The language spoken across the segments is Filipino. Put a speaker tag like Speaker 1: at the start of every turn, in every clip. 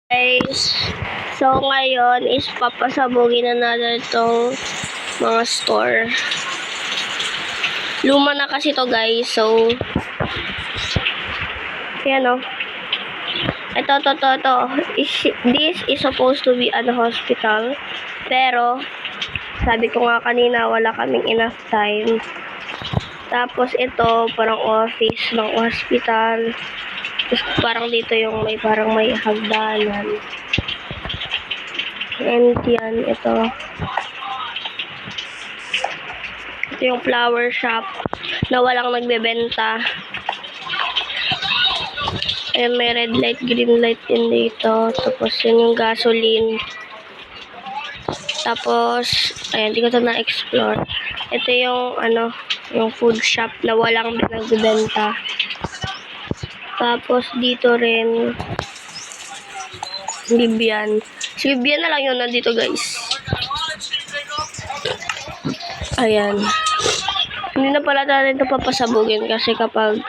Speaker 1: Guys, so ngayon is papasabugin na natin itong mga store. Luma na kasi to guys, so yan o. Ito. This is supposed to be a hospital, pero sabi ko nga kanina wala kaming enough time. Tapos ito parang office ng hospital. Tapos parang dito yung parang may hagdanan. And yan, ito yung flower shop na walang nagbebenta. And may red light, green light din dito. Tapos yun yung gasoline. Tapos, ayan, di ko ito na-explore. Ito yung, yung food shop na walang nagbebenta. Tapos dito rin Libyan. Si Libyan na lang yun nandito guys. Ayan. Hindi na pala natin ito papasabugin kasi kapag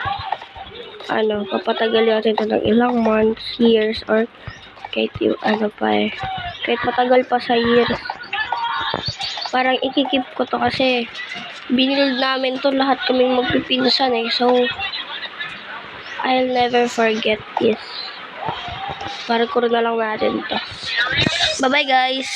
Speaker 1: papatagal natin ito ng ilang months, years, or kahit yung kahit matagal pa sa years. Parang ikikip ko to kasi binild namin to lahat kaming magpipinsan so I'll never forget this. Para ko na lang natin to. Bye bye guys!